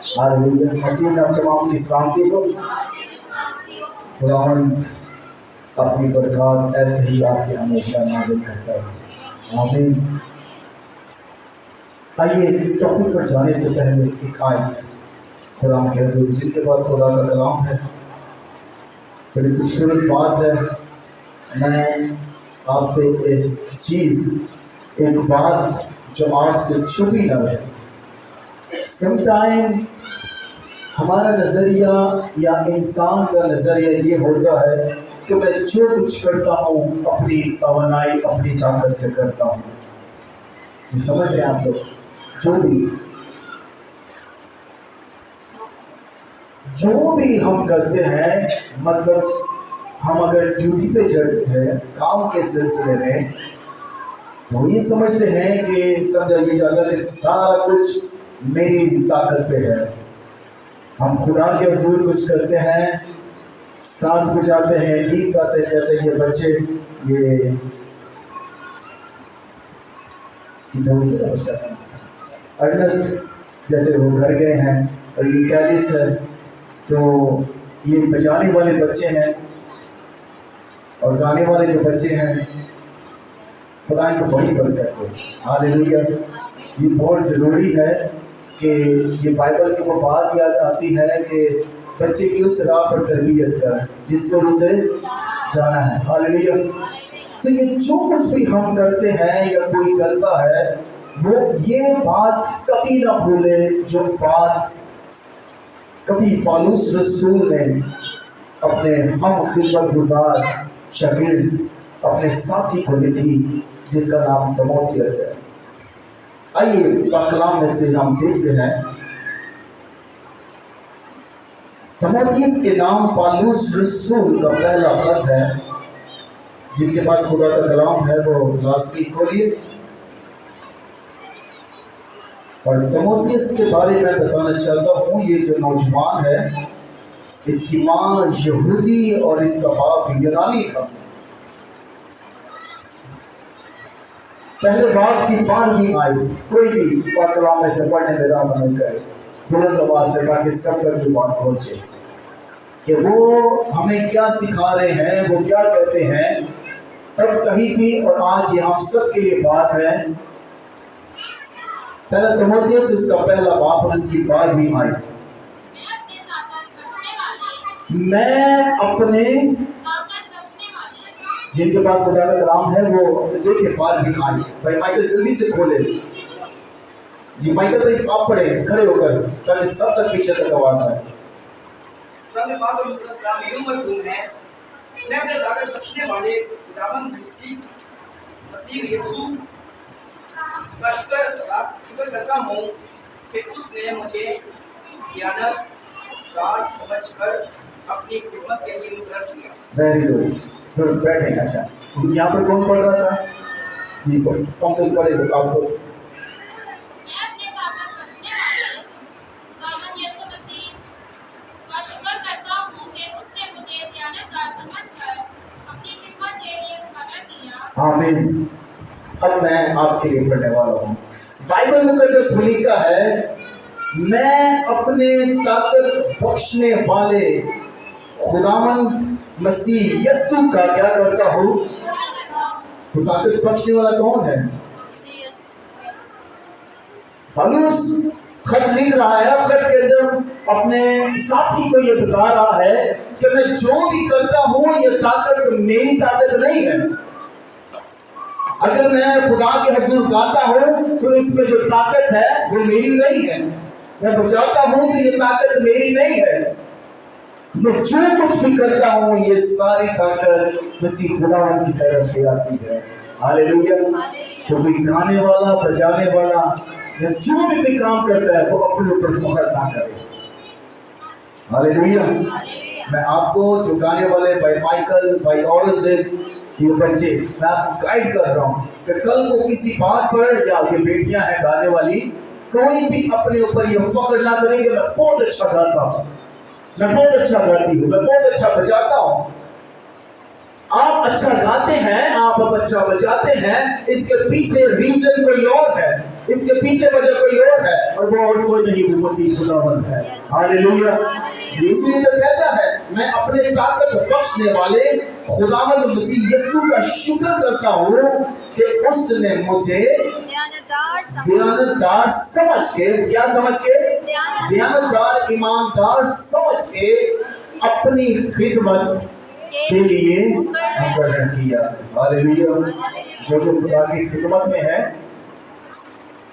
Hallelujah. मसीह में आप तमाम की सलामती को खुदावंद अपनी बरकत ऐसे ही आपके हमेशा नाज़िल करता है। आमीन। आइए टॉपिक पर जाने से पहले एक आयत कुरान के हजूर जिनके पास खुदा का कलाम है, बड़ी खूबसूरत बात है। मैं आप पे एक चीज़, एक बात जो आपसे छुपी न रहे। समटाइम हमारा नज़रिया या इंसान का नज़रिया ये होता है कि मैं जो कुछ करता हूँ अपनी तवानाई, अपनी ताकत से करता हूँ। ये समझ रहे हैं आप लोग? जो भी हम करते हैं, मतलब हम अगर ड्यूटी पे चलते हैं काम के सिलसिले में, तो ये समझते हैं कि समझा ये जाता कि सारा कुछ मेरी ताकत पे है। हम खुदा के हजूर कुछ करते हैं, सांस बुझाते हैं, गीत गाते हैं, जैसे ये बच्चे, ये बच्चा अर्नेस्ट, जैसे वो घर गए हैं, और ये कैलिस है, तो ये बजाने वाले बच्चे हैं और गाने वाले जो बच्चे हैं, खुदा इनको बड़ी बरकत है। हालेलुया। ये बहुत ज़रूरी है कि ये बाइबल की वो बात याद आती है कि बच्चे की उस राह पर तरबियत करें जिसको उसे जाना है। हालेलुया। तो ये जो कुछ भी हम करते हैं या कोई करता है, वो ये बात कभी ना भूले जो बात कभी पौलुस रसूल ने अपने हम खिदमत गुजार शागिर्द अपने साथी को लिखी, जिसका नाम तीमुथियुस है। आइए कलाम में से हम देखते हैं, तीमुथियुस के नाम पौलुस रसूल का पहला खत है। जिनके पास खुदा का कलाम है वो लास्ट वीक खोलिए। और तीमुथियुस के बारे में बताना चाहता हूँ, ये जो नौजवान है, इसकी माँ यहूदी और इसका बाप यूनानी था। पहले बाप की 12वीं आई, कोई भी कलाम में से पढ़ने में राम नहीं करे, बुलंद आवाज से, ताकि सब तक ये बात पहुंचे कि वो हमें क्या सिखा रहे हैं, वो क्या कहते हैं। तब कही थी और आज ये हम सब के लिए बात है। पहला तीमुथियुस इसका पहला बाप और इसकी 12वीं आई। मैं अपने, जिनके पास खुदा का कलाम है वो तो देखिए 12वीं आई। भाई माइकल जल्दी से खोले जी। माइकल भाई आप पढ़े खड़े होकर, ताकि सब तक पीछे तक आवाज आए। मैं अपने ताकत बख्शने वाले खुदावंद मसीह यीशु का शुक्र करता हूँ कि उसने मुझे दयानत दास समझकर अपनी खिदमत के लिए मुकर्रर किया। वेरी गुड, बैठे। अच्छा, यहाँ पर कौन पढ़ रहा था जी? पंकज पढ़ेगा आपको। आमीन। अब मैं आपके लिए पढ़ने वाला हूँ। बाइबल मुकद्दस में लिखा है, मैं अपने ताकत बख्शने वाले खुदावंद मसीह यीशु का क्या करता हूँ। तो ताकत बख्शने वाला कौन है? पौलुस खत लिख रहा है, खत के अंदर अपने साथी को ये बता रहा है कि मैं जो भी करता हूँ ये ताकत मेरी ताकत नहीं है। अगर मैं खुदा के हजूर गाता हूँ तो इसमें जो ताकत है वो मेरी नहीं है। मैं बचाता हूँ तो ये ताकत मेरी नहीं है। मैं जो कुछ भी करता हूँ ये सारी ताकत मसीह खुदावंद की तरफ से आती है। हालेलुया। तो कोई गाने वाला, बजाने वाला या जो भी कोई काम करता है वो अपने ऊपर फख्र ना करे। हालेलुया। मैं आपको जो गाने वाले भाई माइकल, भाई औरंगजेब, ये बच्चे, मैं आपको गाइड कर रहा हूँ कि कल को किसी बात पर, या ये बेटियां हैं गाने वाली, कोई भी अपने ऊपर ये फख्र ना करेंगे मैं बहुत अच्छा गाता हूँ, मैं बहुत अच्छा गाती हूँ, मैं बहुत अच्छा बजाता हूँ। आप अच्छा गाते हैं, आप अच्छा बजाते हैं, इसके पीछे रीजन कोई और है। इसके पीछे वजह कोई और है, और वो और कोई नहीं, वो मसीह खुदावंद है। हालेलुया। इसलिए तो कहता है, मैं अपने ताकत बख्शने वाले खुदावंद मसीह यीशु का शुक्र करता हूँ कि उसने मुझे दयानतदार समझ के, क्या समझ के? दयानतदार, ईमानदार समझ के अपनी खिदमत के लिए मुकर्रर किया। हालेलुया। जो खुदा की खिदमत में है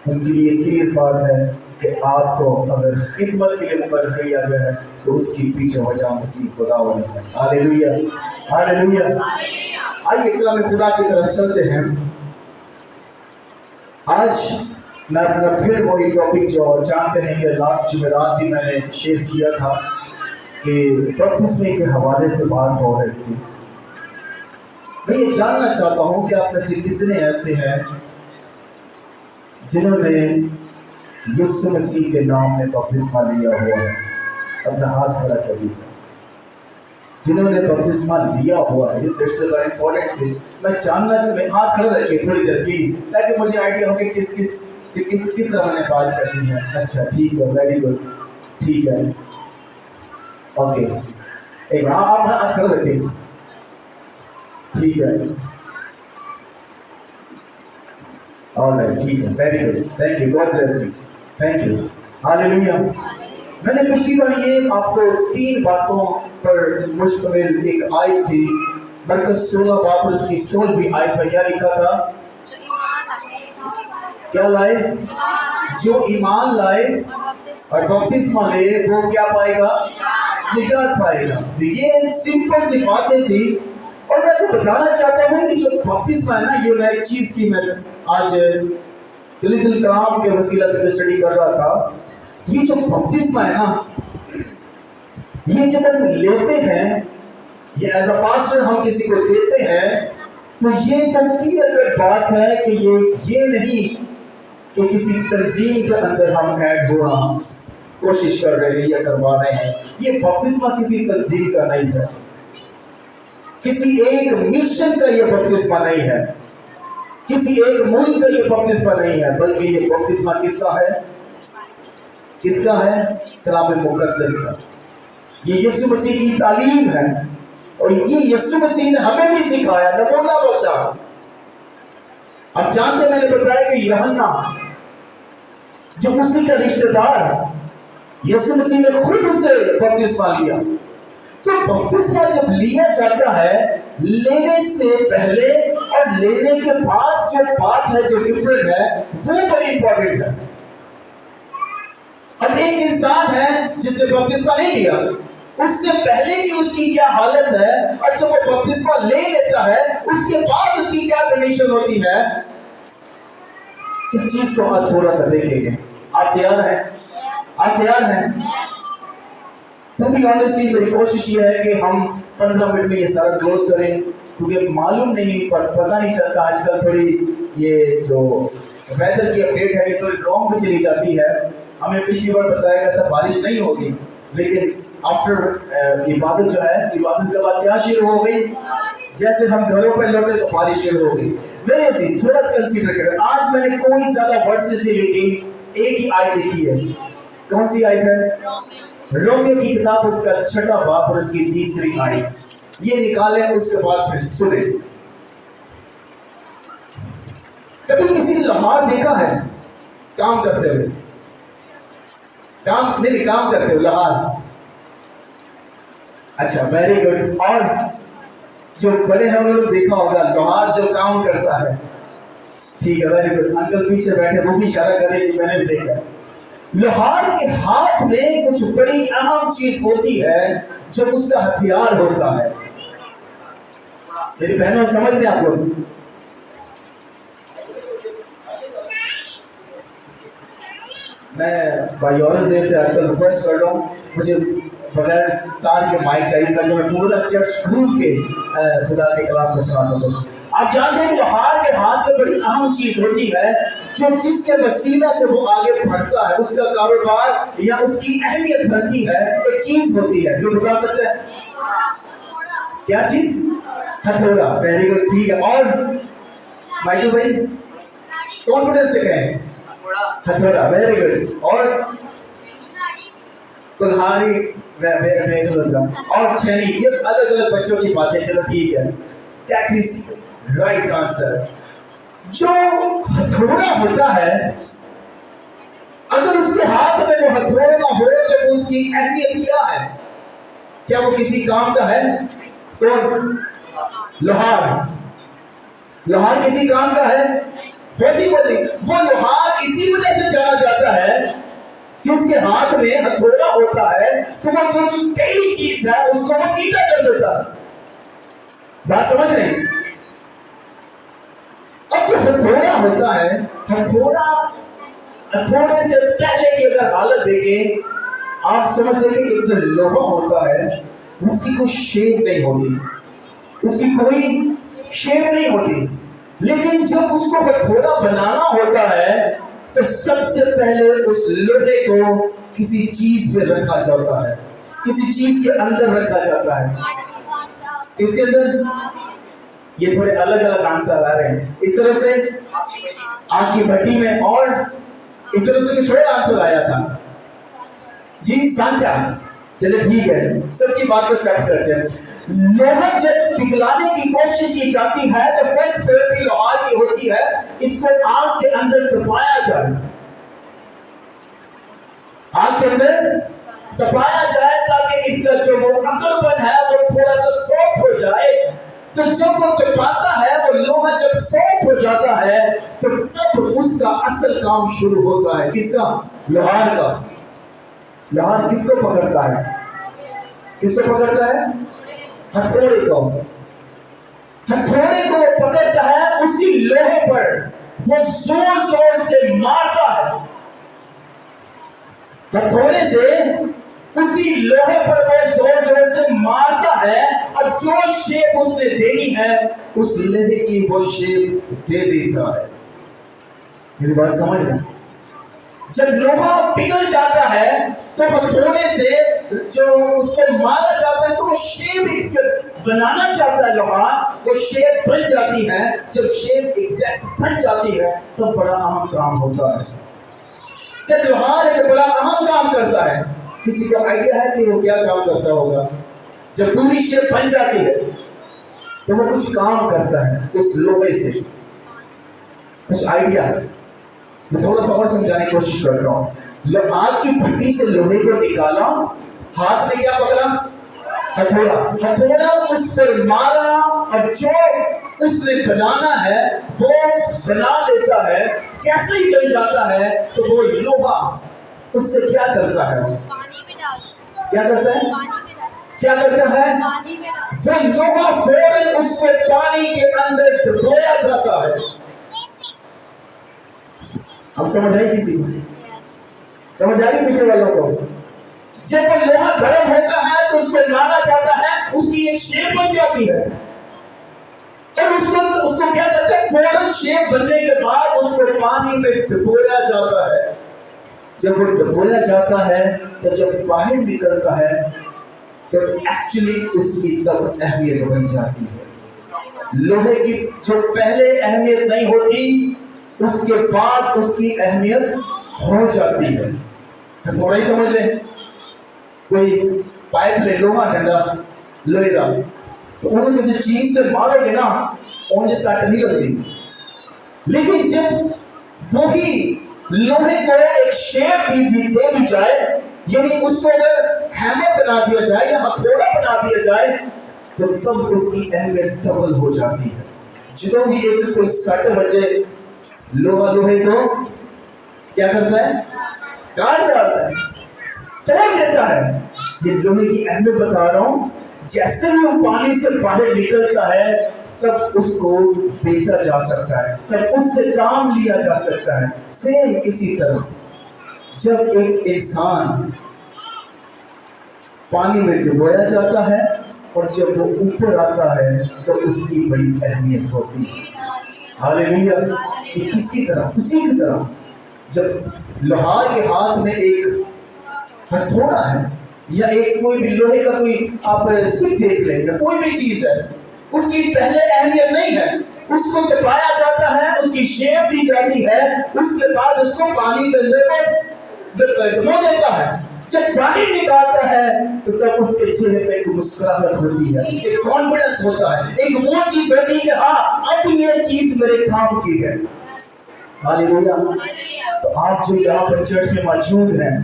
उनके लिए क्लियर बात है कि आपको अगर खिदमत के लिए मुकर्रर किया गया है तो उसकी पीछे वजह मसीह खुदावंद है। Hallelujah, hallelujah. आइए कलाम खुदा की तरफ चलते हैं। आज मैं अपना फिर वही टॉपिक जो जानते हैं कि लास्ट जुमेरात भी मैंने शेयर किया था कि बपतिस्मे के हवाले से बात हो रही थी। मैं ये जानना चाहता हूँ कि आप में से कितने ऐसे हैं जिन्होंने यीशु मसीह के नाम में बपतिस्मा लिया हुआ है? अपना हाथ खड़ा करिए। जिन्होंने बपतिस्मा लिया हुआ है, ये से बड़ा इंपॉर्टेंट थी। मैं जानना चाहिए, हाथ खड़ा रखिए थोड़ी देर प्लीज, ताकि मुझे आइडिया हो कि किस तरह मैंने बात करनी है। अच्छा, ठीक है, वेरी गुड, ठीक है, ओके। एक बार आप हाथ खड़ा रखिए, ठीक है, ऑलराइट, ठीक है, very good, thank you, God bless you, thank you, hallelujah. मैंने पिछली बार ये आपको 3 बातों पर मुश्तमिल एक आयत थी, मरकस 16 बाब और उसकी 16वीं आयत में क्या लिखा था? क्या लाए? जो ईमान लाए और बपतिस्मा ले वो क्या पाएगा? निजात पाएगा। तो ये सिंपल सी बातें थी। और मैं आपको बताना चाहता हूँ कि जो बपतिस्मा है ना, ये मैं एक चीज की मैं आज दिल कलाम के वसीला से स्टडी कर रहा था। ये जो बपतिस्मा है ना, ये जब हम लेते हैं, ये एज अ पास्टर हम किसी को देते हैं, तो ये क्लियर बात है कि ये नहीं कि किसी तंजीम के अंदर हम ऐड होना कोशिश कर रहे हैं या करवा रहे हैं। ये बपतिस्मा किसी तंजीम का नहीं है, किसी एक मिशन का ये बपतिस्मा नहीं है, किसी एक मुल्क का ये बपतिस्मा नहीं है, बल्कि ये बपतिस्मा किसका है? किसका है? कलाम मुकद्दस का। ये यीशु मसीह की तालीम है और ये यीशु मसीह ने हमें भी सिखाया, नमूना बख्शा। अब जानते, मैंने बताया कि यूहन्ना जो उसी का रिश्तेदार, यीशु मसीह ने खुद उससे बपतिस्मा लिया। तो बपतिस्मा जब लिया जाता है, लेने से पहले और लेने के बाद जो बात है, जो डिफरेंट है, वो बड़ी इंपॉर्टेंट है। अब एक इंसान है जिसने बपतिस्मा नहीं लिया, उससे पहले की उसकी क्या हालत है, और जब वो बपतिस्मा ले लेता है उसके बाद उसकी क्या कंडीशन होती है, इस चीज को आज थोड़ा सा देखेंगे। आप तैयार हैं? आप तैयार हैं? तो भी ऑनेस्टली मेरी कोशिश ये है कि हम 15 मिनट में ये सारा क्लोज करें, क्योंकि मालूम नहीं, पर पता नहीं चलता आजकल थोड़ी ये जो वेदर की अपडेट है ये थोड़ी रॉन्ग भी चली जाती है। हमें पिछली बार बताया गया था बारिश नहीं होगी, लेकिन आफ्टर इबादत जो है, इबादत के बाद क्या शुरू हो गई? जैसे हम घरों पर लौटे तो बारिश शुरू हो गई। मेरे ऐसी थोड़ा सा कंसीडर करें। आज मैंने कोई ज्यादा वर्सेस नहीं लिखी, एक ही आयत लिखी है। कौन सी आयत है? रोमियो की किताब, उसका 6वां बाब और उसकी 3री आयत। ये निकाले, उसके बाद फिर सुने। कभी किसी ने लोहार देखा है काम करते हुए? काम नहीं, काम करते हुए लोहार। अच्छा, वेरी गुड। और जो बड़े हैं उन्होंने देखा होगा लोहार जो काम करता है। ठीक है, वेरी गुड। अंकल पीछे बैठे, वो भी इशारा कर रहे, मैंने भी देखा। लोहार के हाथ में कुछ बड़ी अहम चीज होती है जो उसका हथियार होता है। मेरी बहनों समझ रहे आप लोग? मैं भाई औरंगजेब से आजकल रिक्वेस्ट कर रहा हूँ, मुझे बगैर तार के माइक चाहिए ताकि मैं पूरा चर्च घूम के खुदा के कलाम को सुना सकूं। आप जानते हैं लोहार के हाथ में बड़ी अहम चीज होती है जो जिसके वसीला से वो आगे बढ़ता है, उसका कारोबार या उसकी अहमियत बनती है, एक चीज होती है। जो बता सकते हैं क्या चीज? हथौड़ा। वेरी गुड, ठीक है। और माइकल भाई कॉन्फिडेंस से कहें। हथौड़ा, वेरी गुड। और कुल्हाड़ी, और छेनी, ये अलग अलग बच्चों की बातें, चलो ठीक है, दैट इज राइट आंसर। जो हथौड़ा होता है, अगर उसके हाथ में वो हथौड़ा ना हो तो उसकी अहमियत क्या है? क्या वो किसी काम का है? कौन? लोहार। लोहार किसी काम का है? पॉसिबल नहीं। वो लोहार इसी वजह से जाना जाता है कि उसके हाथ में हथौड़ा होता है, तो वो जो पहली चीज है उसको वो सीधा कर देता है। बात समझ रहे हैं? अब जो हथौड़ा होता है, हथौड़े से पहले की अगर हालत देखें, आप समझ लेंगे कि जो लोहा होता है उसकी कोई शेप नहीं होती, उसकी कोई शेप नहीं होती। लेकिन जब उसको हथौड़ा बनाना होता है तो सबसे पहले उस लोहे को किसी चीज पे रखा जाता है, किसी चीज के अंदर रखा जाता है। इसके अंदर ये थोड़े अलग अलग आंसर आ रहे हैं। इस तरफ से आग की भट्टी में, और इस तरफ से कुछ और आंसर आया था जी, सांचा। चलिए ठीक है, सबकी बात को सेट करते हैं। लोहा जब पिघलाने की कोशिश की जाती है तो फर्स्ट प्रायोरिटी लोहा की होती है, इसको आग के अंदर दबाया जाए, आग के अंदर दबाया जाए ताकि इसका जो वो अकड़पन है वो थोड़ा सा सॉफ्ट हो जाए। तो जब वो दबाता है, वो लोहा जब सॉफ्ट हो जाता है तो तब उसका असल काम शुरू होता है। किसका? लोहार का। लोहार किसको पकड़ता है? किसको पकड़ता है? हथौड़े को। हथौड़े को पकड़ता है, उसी लोहे पर वो जोर जोर से मारता है, हथौड़े से उसी लोहे पर वो जोर जोर से मारता है, और जो शेप उसने देनी है उस लोहे की वो शेप दे देता है। मेरी बात समझ रहे? जब लोहा पिघल जाता है तो हथौड़े से जो उसको मारा जाता है तो वो शेप बनाना चाहता है लोहा, वो शेप बन जाती है। जब शेप एग्जैक्ट बन जाती है तो बड़ा अहम काम होता है। जब लोहार एक बड़ा अहम काम करता है, किसी को आइडिया है कि वो क्या काम करता होगा? जब पूरी शेप बन जाती है तो वो कुछ काम करता है उस लोहे से, कुछ आइडिया? मैं थोड़ा सा और समझाने की कोशिश करता हूँ। आग की भट्टी से लोहे को निकाला, हाथ में क्या पकड़ा? हथौड़ा। हथौड़ा उस पर मारा, और जो उसने बनाना है वो बना लेता है। जैसे ही बन जाता है तो वो लोहा उससे क्या करता है? पानी में डाल। क्या करता है? पानी में डाल। क्या करता है? पानी में डाल। जो लोहा फौरन उसको पानी के अंदर डुबोया जाता है। अब समझ आई किसी को? समझ आ रही पीछे वालों को? जब वो लोहा गर्म होता है तो उसको मारा जाता है, उसकी एक शेप बन जाती है, और उसको क्या करते हैं? फौरन शेप बनने के बाद उसको पानी में डुबोया जाता है। जब वो डुबोया जाता है तो जब बाहर निकलता है तो एक्चुअली उसकी तब अहमियत बन जाती है। लोहे की जो पहले अहमियत नहीं होती, उसके बाद उसकी अहमियत हो जाती है। थोड़ा ही समझ लें। कोई पाइप ले, लोहा डंडा लोहे का, तो उन्हें किसी चीज से मारोगे ना, ओंजे स्टार्ट नहीं लगती। लेकिन जब वही लोहे को एक शेप दे दी जाए, यानी उसको अगर हैमर बना दिया जाए या हथौड़ा बना दिया जाए, तो तब उसकी अहमियत डबल हो जाती है। जो भी एक कोई सट बचे, लोहे को क्या करता है? काट डालता है, तोड़ देता है। ये लोहे की अहमियत बता रहा हूं। जैसे ही वो पानी से बाहर निकलता है तब उसको बेचा जा सकता है, तब उससे काम लिया जा सकता है। सेम इसी तरह जब एक इंसान पानी में डुबोया जाता है और जब वो ऊपर आता है तो उसकी बड़ी अहमियत होती है। हालेलुया। ये किसी तरह, उसी की तरह जब लोहार के हाथ में एक हथौड़ा है या एक कोई भी लोहे का कोई आप स्टिक देख लें या कोई भी चीज है, उसकी पहले अहमियत नहीं है, اس کو دبایا جاتا ہے، اس کی شیپ دی جاتی ہے، اس کے بعد اس کو پانی کے اندر ڈبو دیتا ہے۔ جب باہر نکالتا ہے تو تب اس کے چہرے پہ ایک مسکراہٹ ہوتی ہے، ایک کانفیڈنس ہوتا ہے، ایک وہ چیز ہوتی ہے کہ ہاں اب یہ چیز میرے کام کی ہے۔ ہاللیلویہ۔ تو آپ جو یہاں پر چرچ میں موجود ہیں،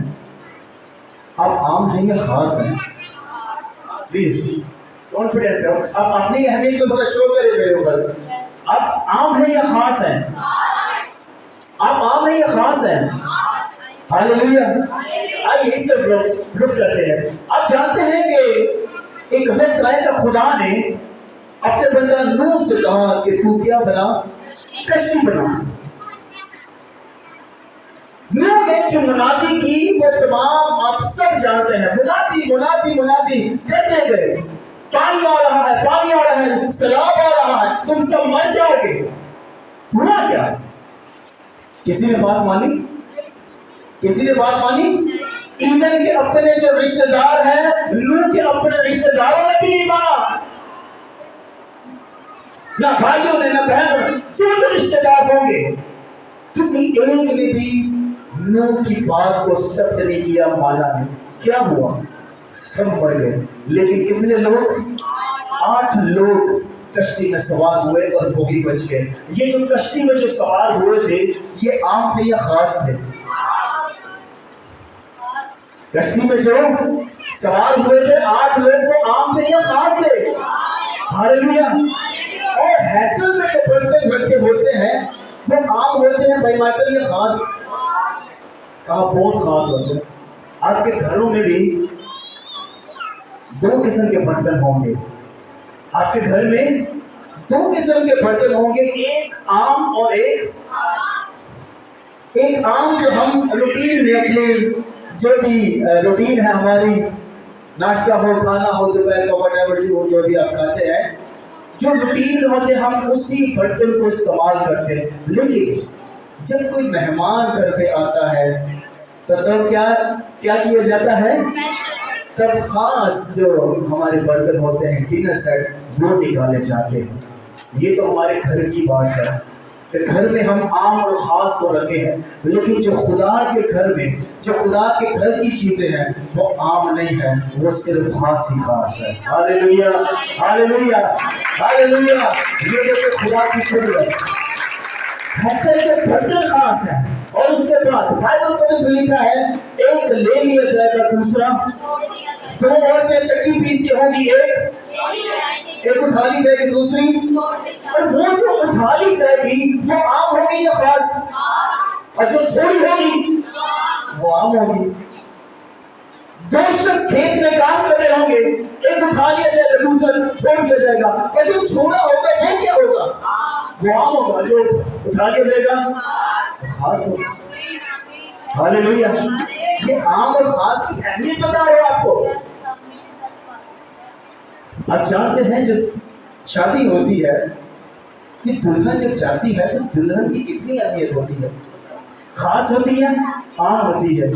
آپ عام ہیں یا خاص ہیں؟ پلیز کانفیڈنس ہے، آپ اپنی اہمیت کو تھوڑا شو کریں میرے اوپر۔ آپ عام ہیں یا خاص ہیں؟ آپ عام ہیں یا خاص ہیں؟ ہاللیلویہ۔ آئیے اس طرف رخ کرتے ہیں۔ آپ جانتے ہیں کہ ایک وقت آئے گا خدا نے اپنے بندہ نوح سے کہا کہ تو کیا بنا؟ کشتی بنا۔ نوح نے جو منادی کی وہ تمام آپ سب جانتے ہیں، منادی منادی منادی کرتے گئے، پانی آ رہا ہے، پانی آ رہا ہے، سیلاب آ رہا ہے، تم سب مر جاؤ گے۔ ہوا کیا؟ کسی نے بات مانی؟ کسی نے بات مانی؟ ایندھن کے اپنے جو رشتہ دار ہیں، نوح کے اپنے رشتہ داروں نے بھی نہیں مانا، نہ بھائیوں نے، نہ بہنوں نے، جو بھی رشتہ دار ہوں گے، کسی ایک نے بھی نوح کی بات کو ایکسپٹ نہیں کیا، مانا نہیں۔ کیا ہوا؟ سب مر گئے، لیکن کتنے لوگ؟ 8 لوگ کشتی میں سوار ہوئے اور وہی بچ گئے۔ یہ جو کشتی میں جو سوار ہوئے تھے یہ عام تھے یا خاص تھے؟ کشتی میں جو سوار ہوئے تھے 8 لوگ وہ عام تھے یا خاص تھے؟ ہاللیلویہ۔ اور ہیکل میں جو برتن رکھے ہوتے ہیں وہ عام ہوتے ہیں بھائی مائیکل یا خاص؟ کہا بہت خاص ہوتے ہیں۔ آپ کے گھروں میں بھی 2 قسم کے برتن ہوں گے، آپ کے گھر میں 2 قسم کے برتن ہوں گے، ایک عام اور ایک عام جو ہم روٹین میں اپنے جو بھی روٹین ہے ہماری، ناشتہ ہو، کھانا ہو، دوپہر کا وٹ ایور جو بھی آپ کھاتے ہیں، جو روٹین ہوتے ہیں ہم اسی برتن کو استعمال کرتے ہیں۔ لیکن جب کوئی مہمان گھر پہ آتا ہے تو تب کیا کیا جاتا ہے؟ تب خاص جو ہمارے برتن ہوتے ہیں، ڈنر سیٹ، وہ نکالے جاتے ہیں۔ یہ تو ہمارے گھر کی بات ہے کہ گھر میں ہم عام اور خاص کو رکھے ہیں، لیکن جو خدا کے گھر میں، جو خدا کے گھر کی چیزیں ہیں وہ عام نہیں ہے، وہ صرف خاص ہی خاص ہے۔ ہاللیلویہ، ہاللیلویہ، ہاللیلویہ۔ یہ دیکھیں خدا کی قدرت، ہیکل کے برتن خاص ہیں، اور اس کے بعد بائبل میں لکھا ہے ایک لے لیا جائے گا، دوسرا 2 عورتیں چکی پیس کے ہوں گی، ایک اٹھا لی جائے گی، دوسری، اور وہ جو اٹھا لی جائے گی وہ عام ہوگی یا خاص؟ اور جو چھوڑی ہوگی وہ عام ہوگی۔ 2 شخص کھیت میں کام کر رہے ہوں گے، ایک اٹھا لیا جائے گا، دوسرا چھوڑ دیا جائے گا، اور جو چھوڑا ہوگا وہ کیا ہوگا؟ وہ عام ہوگا، جو اٹھا لیا جائے گا خاص ہوگا۔ ہاللیلویہ۔ یہ عام اور خاص کی اہمیت بتا رہا ہوں آپ کو۔ آپ جانتے ہیں جب شادی ہوتی ہے کہ دلہن جب جاتی ہے تو دلہن کی کتنی اہمیت ہوتی ہے؟ خاص ہوتی ہے، عام ہوتی ہے۔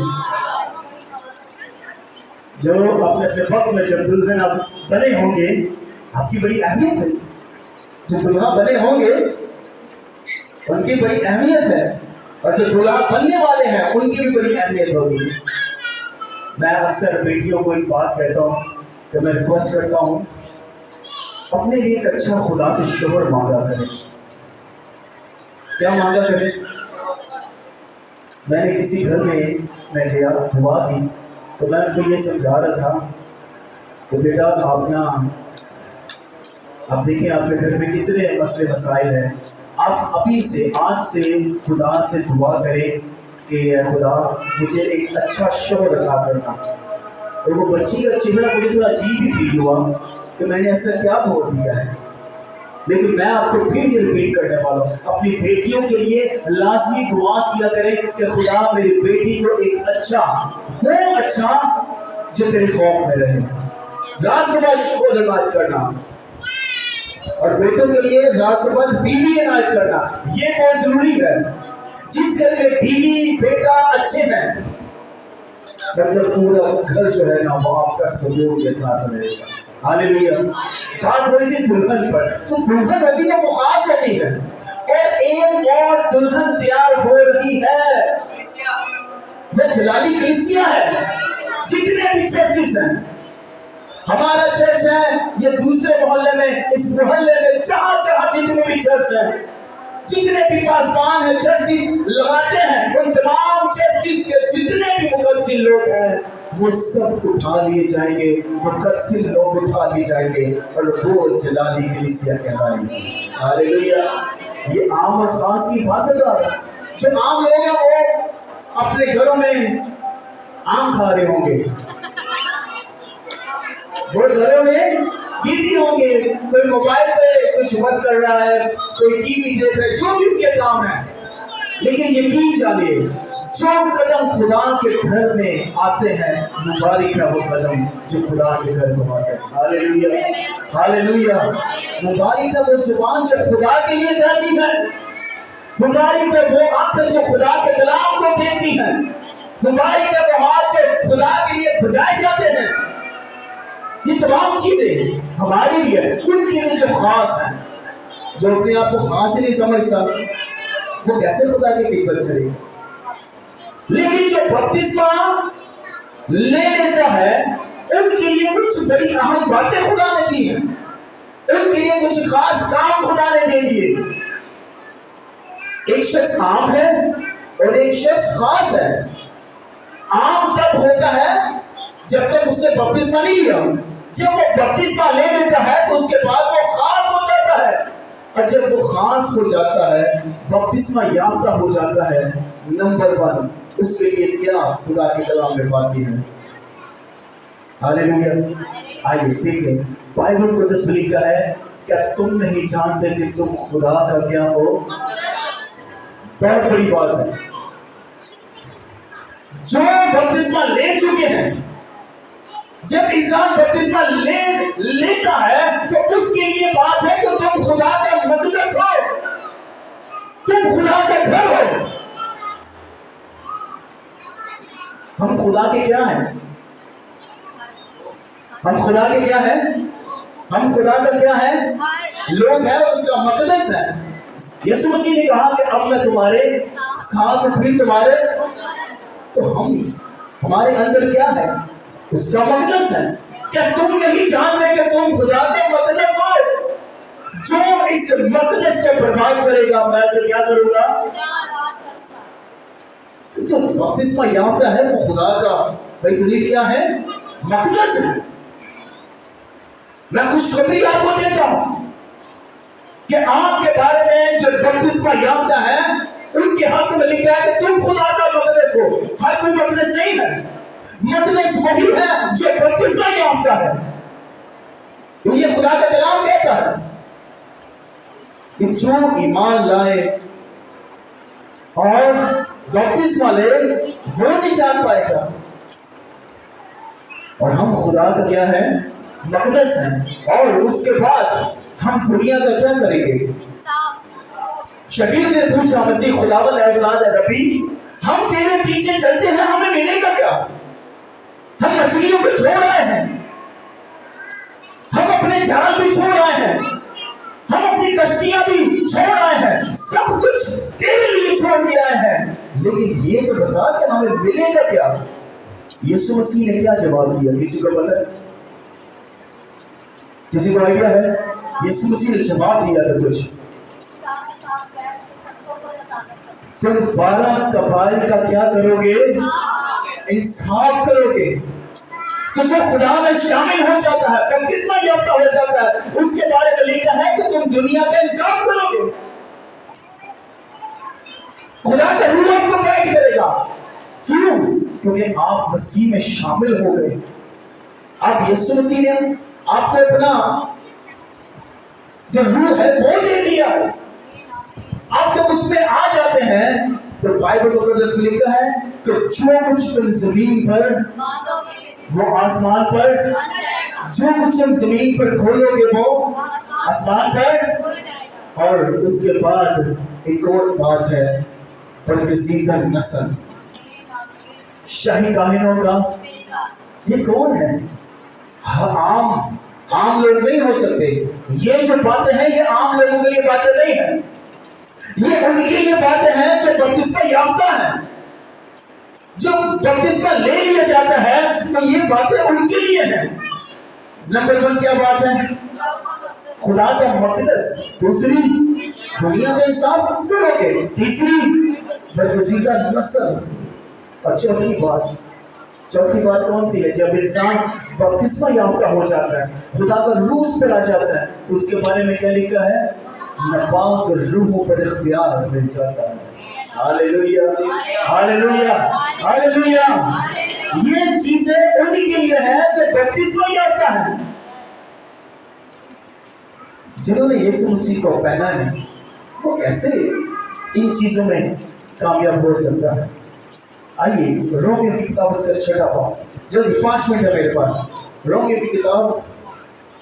جو اپنے اپنے وقت میں جب دلہن آپ بنے ہوں گے آپ کی بڑی اہمیت ہے، جو دلہا بنے ہوں گے ان کی بڑی اہمیت ہے، اور جو دلہا بننے والے ہیں ان کی بھی بڑی اہمیت ہوگی۔ میں اکثر بیٹیوں کو ایک بات کہتا ہوں کہ میں ریکویسٹ کرتا ہوں اپنے لیے ایک اچھا خدا سے شوہر مانگا کریں۔ کیا مانگا کریں؟ میں نے کسی گھر میں گیا، دعا کی، تو میں ان کو یہ سمجھا رہا تھا کہ بیٹا آپ دیکھیں آپ کے گھر میں کتنے مسئلے مسائل ہیں، آپ ابھی سے آج سے خدا سے دعا کریں کہ خدا مجھے ایک اچھا شوہر عطا کرنا۔ اور وہ بچی کا چہرہ مجھے تھوڑا عجیب ہی فیل ہوا کہ میں نے ایسا کیا بول دیا ہے، لیکن میں آپ کو پھر یہ ریپیٹ کرنے والا ہوں، اپنی بیٹیوں کے لیے لازمی دعا کیا کریں کہ خدا میری بیٹی کو ایک اچھا جو میرے خوف میں رہے۔ راز کے بعد شکر عنایت کرنا، اور بیٹوں کے لیے راز کے بعد بیوی عنایت کرنا، یہ بہت ضروری ہے۔ جس گھر میں بیوی بیٹا اچھے ہیں मतलब पूरा घर जो है ना वो आपका सहयोग के साथ रहेगा। हालेलुया। बात हो रही थी दुल्हन पर, तो दुल्हन होती है वो खास होती है, और एक और दुल्हन तैयार हो रही है, वो जलाली कलीसिया है। जितने भी चर्चिस हैं, हमारा चर्च है, ये दूसरे मोहल्ले में, इस मोहल्ले में, जहां जहां जितने भी चर्च हैं, जितने भी पासवान है चर्चिस लगाते हैं, उन तमाम चर्चिस के जितने भी मुकद्दसी लोग हैं वो सब उठा लिए जाएंगे, मुकद्दसी लोग उठा लिए जाएंगे और वो जलाली कलीसिया कहलाएंगे। हालेलुया। ये आम और खास की बात बता रहा है। जो आम लोग हैं वो अपने घरों में आम खा रहे होंगे, वो घरों में बिजी होंगे, कोई मोबाइल पे कुछ वर्क कर रहा है, कोई टीवी देख रहा है, जो भी उनके काम है। लेकिन यकीन जानिए, जो कदम खुदा के घर में आते हैं, मुबारक है वो कदम जो खुदा के घर को आते हैं। Hallelujah, hallelujah. मुबारक है वो जुबान जो खुदा के लिए जाती है, मुबारक है वो आंखें जो खुदा के कलाम को देखती हैं, मुबारक है वो हाथ जो खुदा के लिए बजाए जाते हैं। ये तमाम चीजें हमारे लिए, उनके लिए जो खास है, जो अपने आप को खास ही नहीं समझता, वो कैसे खुदा की खिदमत करेगा। लेकिन जो बपतिस्मा ले लेता है, उनके लिए कुछ बड़ी अहम बातें खुदा ने दी हैं, उनके लिए कुछ खास काम खुदा ने दे दिए। एक शख्स आम है और एक शख्स खास है। आम तब होता है जब तक उसने बपतिस्मा नहीं लिया, जब वो बपतिस्मा ले लेता है तो उसके बाद वो खास हो जाता है, और जब वो खास हो जाता है, बपतिस्मा याफ्ता हो जाता है, नंबर 1 उसके लिए क्या खुदा के कलाम में बातें हैं। हालेलुया। आइए देखिए, बाइबल को दस लिखा है, क्या तुम नहीं जानते कि तुम खुदा का क्या हो। बहुत बड़ी बात है। जो बपतिस्मा ले चुके हैं, जब इंसान बपतिस्मा लेता है तो उसके लिए बात है कि तुम खुदा का मक़दस हो, तुम खुदा का घर हो। हम खुदा के क्या हैं? हम खुदा के क्या हैं? हम खुदा का क्या है? लोग हैं, उसका मक़दस है। यीशु मसीह ने कहा कि अब मैं तुम्हारे साथ, फिर तुम्हारे, तो हम हमारे अंदर क्या है? उसका मक़दस है। क्या तुम नहीं जानते कि तुम खुदा के मक़दस हो? जो इस मक़दस को बर्बाद करेगा, मैं तो क्या करूंगा? जो बपतिस्मा याफ्ता है वो खुदा का इसलिए क्या है? मक़दस है। मैं खुशखबरी आपको देता हूं कि आपके बारे में जो बपतिस्मा याफ्ता है, उनके हक में लिखा है कि तुम खुदा का मक़दस हो। हर कोई मक़दस नहीं है, मक़दस वही है जो बपतिस्मा याफ्ता है। तो ये खुदा का कलाम कहता है कि जो ईमान लाए और बपतिस्मा ले, वो नहीं जान पाएगा। और हम खुदा का क्या है? मक़दस है। और उसके बाद हम दुनिया का क्या करेंगे? शकील ने पूछा, मसीह खुदावंद है, औलाद है, रब्बी हम तेरे पीछे चलते हैं, हमें मिलेगा क्या? हम मछलियों को छोड़ आए हैं, हम अपने जाल भी छोड़ आए हैं, हम अपनी कश्तियां भी छोड़ आए हैं, सब कुछ तेरे लिए छोड़ के आए हैं, लेकिन ये तो बता कि हमें मिलेगा क्या? यीशु मसीह ने क्या जवाब दिया? किसी को पता है? किसी को आइडिया है? यीशु मसीह ने जवाब दिया था कुछ, तुम 12 कबाइल का क्या करोगे? इंसाफ करोगे। तो जो खुदा में शामिल हो जाता है, बपतिस्मा याफ्ता हो जाता है, उसके बारे में लिखा है कि तुम दुनिया का इंसाफ करोगे। खुदा का रूह आपको गाइड करेगा। क्यों? क्योंकि आप मसीह में शामिल हो गए। आप यीशु मसीह ने आपको अपना जो रूह है वो दे दिया। आप जब उसमें आ जाते हैं तो बाइबल को लिखा है कि जो कुछ तुम जमीन पर वो आसमान पर, जो कुछ तुम जमीन पर खोलोगे वो आसमान पर। और उसके बाद एक और बात है, बरगजीदा नस्ल। शाही काहिनों का। ये कौन है? आम लोग नहीं हो सकते। ये जो बातें हैं ये आम लोगों के लिए बातें नहीं है, ये उनके लिए बातें हैं जो बपतिस्मा याफ्ता है, जो बपतिस्मा ले लिया जाता है, तो ये बातें उनके लिए हैं। नंबर 1 क्या बात है? खुदा का मकदस। दूसरी, दुनिया का हिसाब करोगे। तीसरी, बरगजीदा नस्ल। और चौथी बात कौन सी है? जब इंसान बपतिस्मा याफ्ता हो जाता है, खुदा का रूह उस पर आ जाता है, तो उसके बारे में क्या लिखा है? नापाक रूहों पर इख्तियार मिल जाता है। Hallelujah, hallelujah, hallelujah. ये चीजें उनके लिए है जो बपतिस्मा याफ्ता है, जिन्होंने यीशु मसीह को पहना है। वो कैसे इन चीजों में कामयाब हो सकता है? आइए रोमियो की किताब उसका 6वां बाब, जल्दी 5 मिनट है मेरे पास। रोमियो की किताब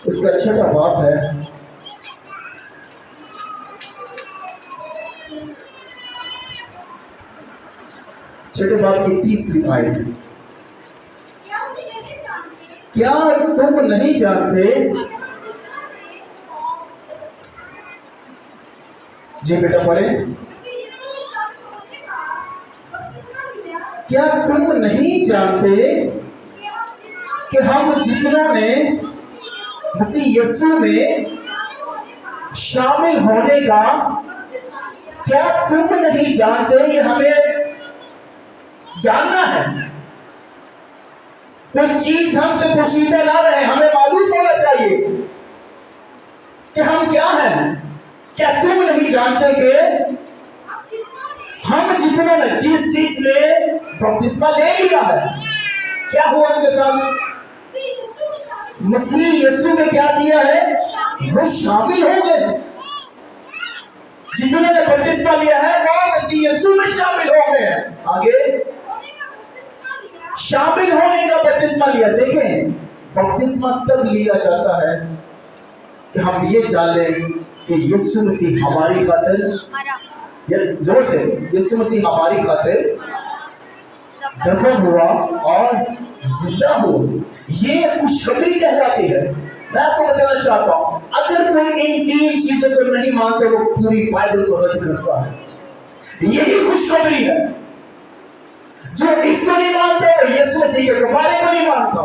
उसका 6वां बाब है, छठे बाब की 3री आयत। क्या तुम नहीं जानते? जी बेटा पढ़े। क्या तुम नहीं जानते कि हम जितनों ने मसीह यीशु में शामिल होने का, क्या तुम नहीं जानते? ये हमें जानना है। कोई चीज हमसे पोशीदा ना रहे, हमें मालूम होना चाहिए कि हम क्या हैं। क्या तुम नहीं जानते कि हम जितनों ने जिस चीज में बपतिस्मा ले लिया है, क्या हुआ उनके साथ? मसीह यीशु में क्या किया है? वो शामिल हो गए। जितनों ने बपतिस्मा लिया है वो मसीह यीशु में शामिल हो गए हैं। आगे शामिल होने का बपतिस्मा लिया। देखें, बपतिस्मा तब लिया जाता है कि हम ये जान लें कि यीशु मसीह हमारी खातिर, जोर से, यीशु मसीह हमारी खातिर दफन हुआ और जिंदा हो। ये खुशखबरी कहलाती है। मैं आपको बताना चाहता हूं, अगर कोई इन 3 चीजों को नहीं मानता, वो पूरी बाइबल को रद्द करता है। यही खुशखबरी है। जो इसको नहीं मानता, यीशु मसीह के दोबारे को नहीं मानता,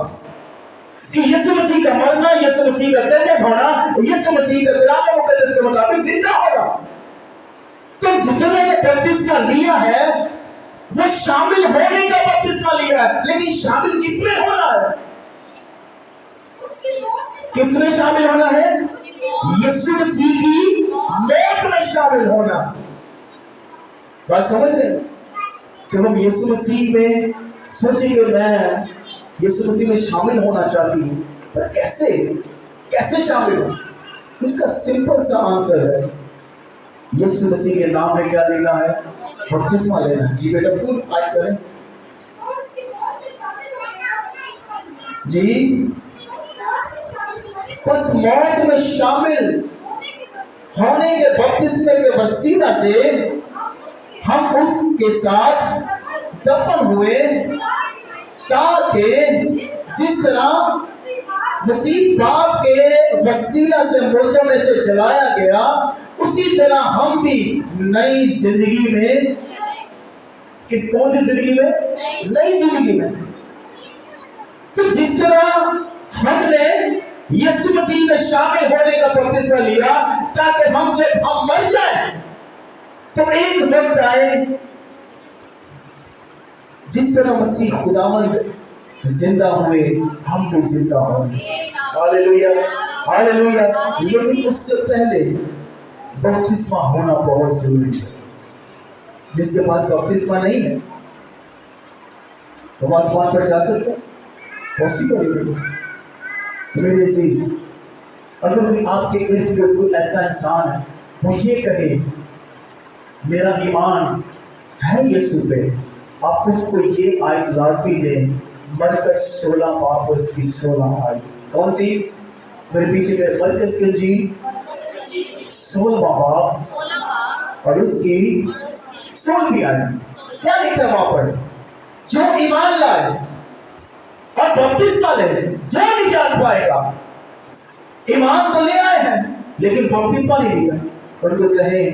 कि यीशु मसीह का मरना, यीशु मसीह का दफन होना, यीशु मसीह का कलाम मुकद्दस के मुताबिक जिंदा होना। तो जितने ने बपतिस्मा लिया है वो शामिल होने का बपतिस्मा लिया है, लेकिन शामिल किसमें होना है? किसमें शामिल होना है? यीशु मसीह की मौत में शामिल होना। बात समझ रहे? जब हम यीशु मसीह में सोचेंगे मैं यीशु मसीह में शामिल होना चाहती हूँ, पर कैसे शामिल हो? इसका सिंपल सा आंसर है, यीशु मसीह के नाम में क्या लेना है? बपतिस्मा लेना है। जी बेटा पूर्ण बात करें। जी, बस मौत में शामिल होने के बपतिस्मे के वसीला से हम उसके साथ दफन हुए, ताकि जिस तरह मसीह बाप के वसीला से मुर्दों में से जलाया गया, उसी तरह हम भी नई जिंदगी में, कौन सी जिंदगी में? नई जिंदगी में। तो जिस तरह हमने यीशु मसीह में शामिल होने का बपतिस्मा लिया, ताकि जब हम मर जाए तो एक वक्त आए जिस तरह मसीह खुदावंद जिंदा हुए, हम भी जिंदा होंगे। Hallelujah, hallelujah. लेकिन उससे पहले बपतिस्मा होना बहुत जरूरी है। जिसके पास बपतिस्मा नहीं है वो आसमान पर जा सकता? पॉसिबल नहीं। मेरे अजीज, अगर कोई आपके इर्द गिर्द कोई ऐसा इंसान है वो ये कहे मेरा ईमान है यीशु पे, आप उसको ये आयत लाजमी दें, मरकस 16 बाब और उसकी 16 आयत। कौन सी? मेरे पीछे में मरकस की इंजील 16 बाब और उसकी 16वीं आयत। क्या लिखा है वहां पर? जो ईमान लाए और बपतिस्मा ले वो नहीं जान पाएगा। ईमान तो ले आए हैं लेकिन बपतिस्मा नहीं लिया। उनको कहे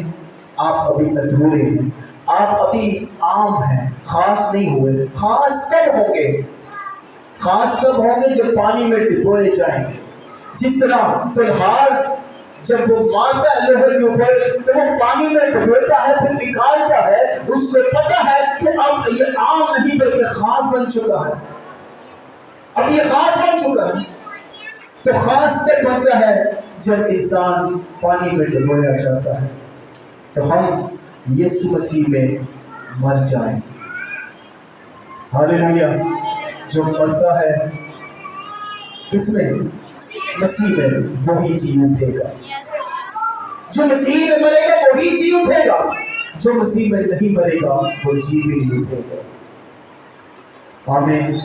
आप अभी अधूरे हैं, आप अभी आम हैं, खास नहीं हुए। खास कब होंगे? खास कब होंगे? जब पानी में डुबोए जाएंगे। जिस तरह कुल्हाड़ जब वो मारता है लोहे के ऊपर तो वो पानी में डुबोता है, फिर निकालता है, उसको पता है कि अब ये आम नहीं बल्कि खास बन चुका है, अब ये खास बन चुका है। तो खास तब बनता है जब इंसान पानी में डुबोया जाता है। तो हम यीशु मसीह में मर जाएं। हालेलुया। जो मरता है किसमें? मसीह में, वही जी उठेगा। जो मसीह में मरेगा वही जी उठेगा, जो मसीह में नहीं मरेगा वो जी भी नहीं उठेगा। आमीन।